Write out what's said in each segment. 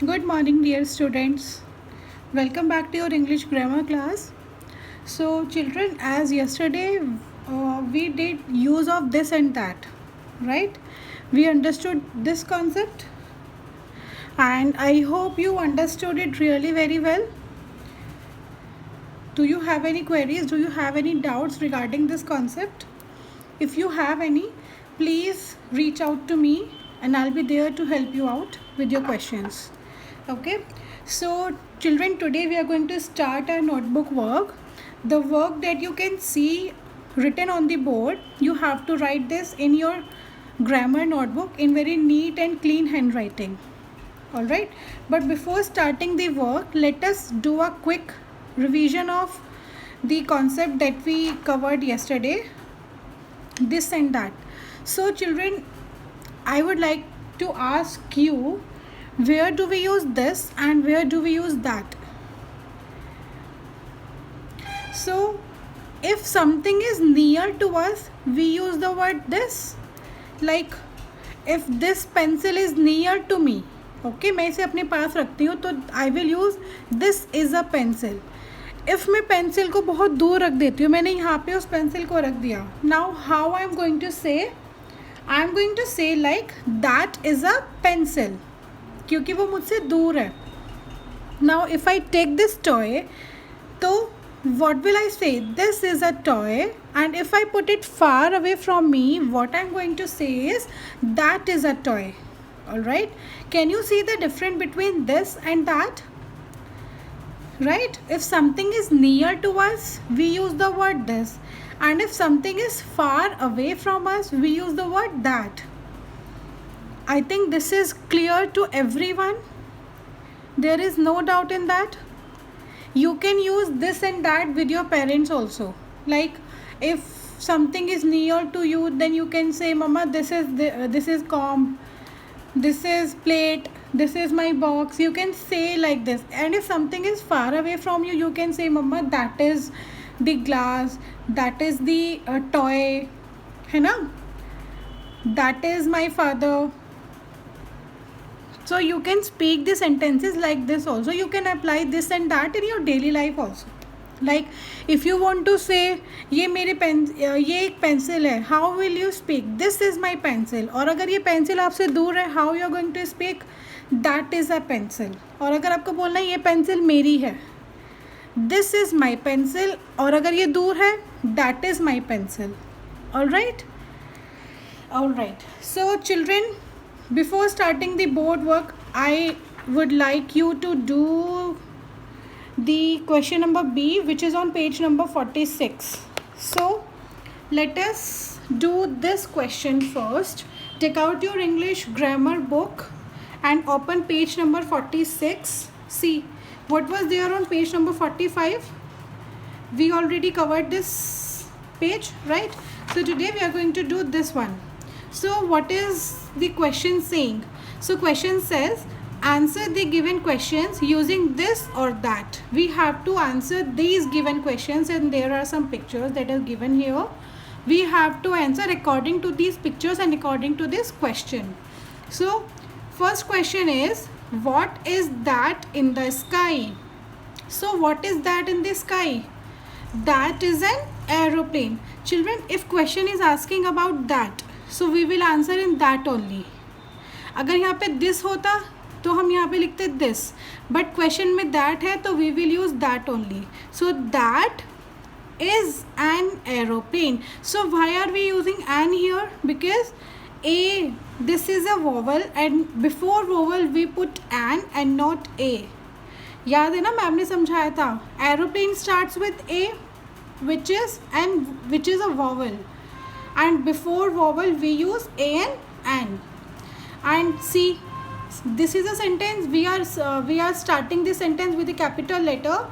Good morning, dear students. Welcome back to your English grammar class. So, children, as yesterday we did use of this and that, right? We understood this concept, and I hope you understood it really very well. Do you have any queries? Do you have any doubts regarding this concept? If you have any, please reach out to me and I'll be there to help you out with your questions. Okay, so children, today we are going to start our notebook work. The work that you can see written on the board, you have to write this in your grammar notebook in very neat and clean handwriting. Alright, but before starting the work, let us do a quick revision of the concept that we covered yesterday, this and that. So children, I would like to ask you, where do we use this and where do we use that? So if something is near to us, we use the word this. Like if this pencil is near to me, okay, मैं इसे अपने पास रखती हूँ तो I will use this is a pencil. If मैं pencil को बहुत दूर रख देती हूँ, मैंने यहाँ पे उस पेंसिल को रख दिया, now how I am going to say? I am going to say like that is a pencil, क्योंकि वो मुझसे दूर है. Now if I take this toy, तो what will I say? This is a toy, and if I put it far away from me, what I am going to say is that is a toy. Alright, can you see the difference between this and that? Right, if something is near to us, we use the word this, and if something is far away from us, we use the word that. I think this is clear to everyone. There is no doubt in that. You can use this and that with your parents also. Like if something is near to you, then you can say, Mama, this is comb, this is plate, this is my box. You can say like this. And if something is far away from you, you can say, Mama, that is the glass, that is the toy, है ना? That is my father. So you can speak the sentences like this also. You can apply this and that in your daily life also. Like if you want to say ये एक pencil है, how will you speak? This is my pencil. और अगर ये pencil आपसे दूर है, how you are going to speak? That is a pencil. और अगर आपको बोलना है ये पेंसिल मेरी है, this is my pencil. और अगर ये दूर है, that is my pencil. Alright? Alright. So children, before starting the board work, I would like you to do the question number B, which is on page number 46. So let us do this question first. Take out your English grammar book and open page number 46. See what was there on page number 45. We already covered this page, right? So today we are going to do this one. So what is the question saying? So question says, answer the given questions using this or that. We have to answer these given questions, and there are some pictures that are given here. We have to answer according to these pictures and according to this question. So first question is, what is that in the sky? So what is that in the sky? That is an aeroplane. Children, if question is asking about that, so we will answer in that only. अगर यहाँ पे this होता तो हम यहाँ पे लिखते this, but question में that है तो we will use that only. So that is an aeroplane. So why are we using an here? Because a, this is a vowel, and before vowel we put an and not a. याद है ना, ma'am ने समझाया था, aeroplane starts with a, which is a vowel, and before vowel we use an. And see, this is a sentence. We are starting this sentence with a capital letter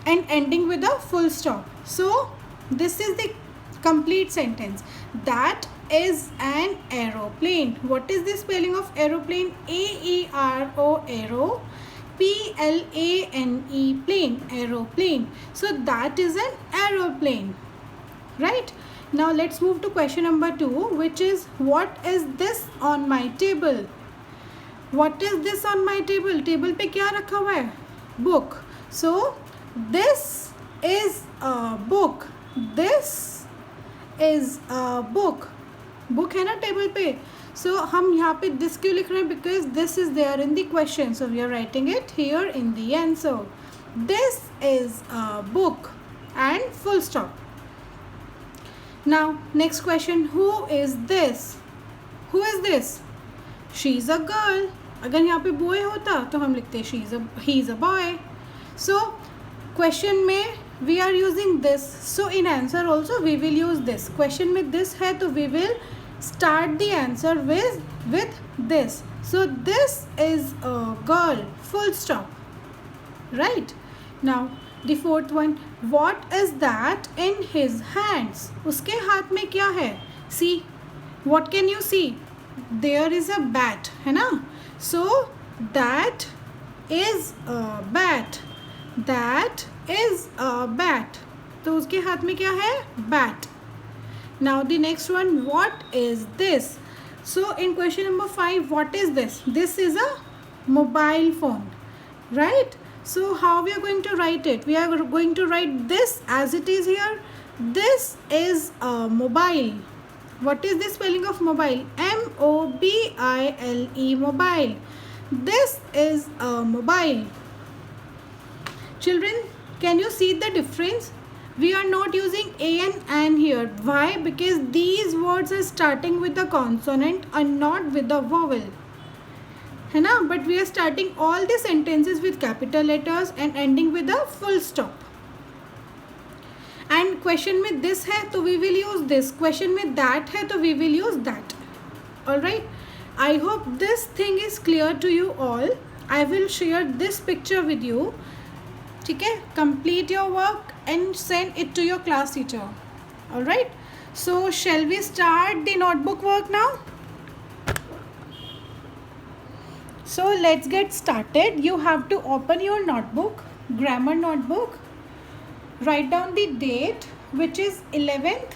and ending with a full stop. So this is the complete sentence. That is an aeroplane. What is the spelling of aeroplane? A-E-R-O, aero, P-L-A-N-E, plane, aeroplane. So that is an aeroplane, right? Now let's move to question number 2, which is, what is this on my table? What is this on my table? Table पे क्या रखा हुआ है? Book. So this is a book. This is a book. Book है ना table पे. So हम यहाँ पे this क्यों लिख रहे हैं? Because this is there in the question. So we are writing it here in the answer. This is a book and full stop. Now next question. Who is this? Who is this? She is a girl. अगर यहाँ पे boy होता तो हम लिखते he is a boy. So question में we are using this. So in answer also we will use this. Question में this है तो we will start the answer with this. So this is a girl. Full stop. Right? Now the fourth one. What is that in his hands? उसके हाथ में क्या है? See. What can you see? There is a bat, है ना? So that is a bat. That is a bat. तो उसके हाथ में क्या है? Bat. Now the next one, what is this? So in question number 5, what is this? This is a mobile phone, right? So how we are going to write it? We are going to write this as it is here. This is a mobile. What is the spelling of mobile? M-O-B-I-L-E, mobile. This is a mobile. Children, can you see the difference? We are not using a and an here. Why? Because these words are starting with a consonant and not with a vowel. है ना? But we are starting all the sentences with capital letters and ending with a full stop. And question में this है तो we will use this. Question में that है तो we will use that. Alright. I hope this thing is clear to you all. I will share this picture with you. ठीक है? Complete your work and send it to your class teacher. Alright. So shall we start the notebook work now? So let's get started. You have to open your notebook, grammar notebook. Write down the date, which is 11th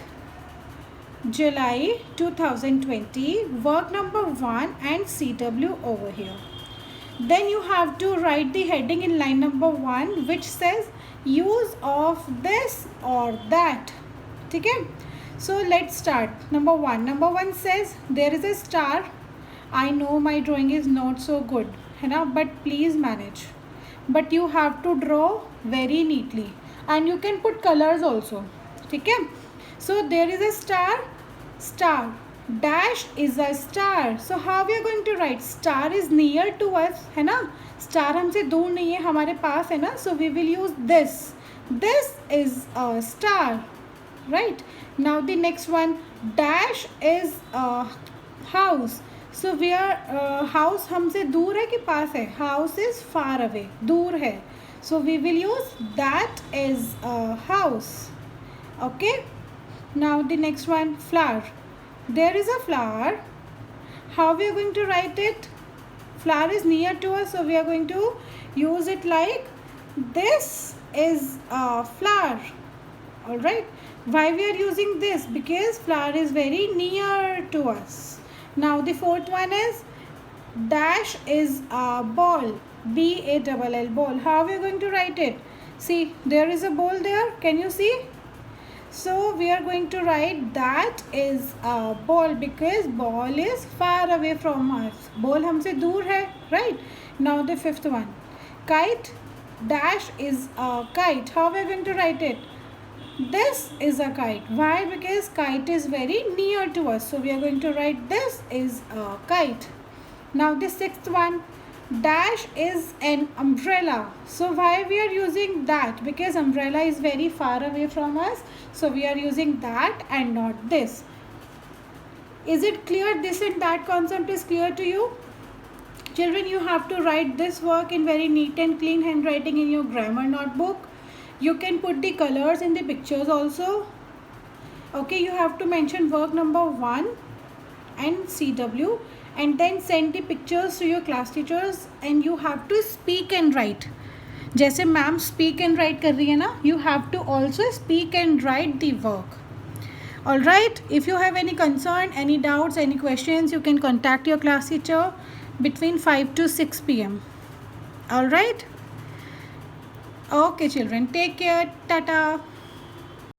July 2020, work number 1 and CW over here. Then you have to write the heading in line number 1, which says use of this or that. Okay? So let's start. Number 1. Number 1 says there is a star. I know my drawing is not so good, है ना? But please manage. But you have to draw very neatly. And you can put colors also. ठीक है? So there is a star. Star. Dash is a star. So how we are going to write? Star is near to us, है ना? Star हमसे दूर नहीं है, हमारे पास है ना? So we will use this. This is a star. Right? Now the next one. Dash is a house. So we are house हमसे दूर है कि पास है? House is far away. दूर है. So we will use that is a house. Okay. Now the next one, flower. There is a flower. How we are going to write it? Flower is near to us, so we are going to use it like this is a flower. Alright. Why we are using this? Because flower is very near to us. Now the fourth one is dash is a ball. B-A-L-L, ball. How are we going to write it? See, there is a ball there. Can you see? So we are going to write that is a ball because ball is far away from us. Ball हमसे दूर है, right? Now the fifth one. Kite. Dash is a kite. How are we going to write it? This is a kite. Why? Because kite is very near to us. So we are going to write this is a kite. Now the sixth one. Dash is an umbrella. So why we are using that? Because umbrella is very far away from us. So we are using that and not this. Is it clear? This and that concept is clear to you? Children, you have to write this work in very neat and clean handwriting in your grammar notebook. You can put the colors in the pictures also. Okay, you have to mention work number 1 and CW. And then send the pictures to your class teachers and you have to speak and write. जैसे ma'am speak and write कर रही है ना, you have to also speak and write the work. Alright, if you have any concern, any doubts, any questions, you can contact your class teacher. between 5 to 6 p.m. All right? Okay, children, take care. Tata.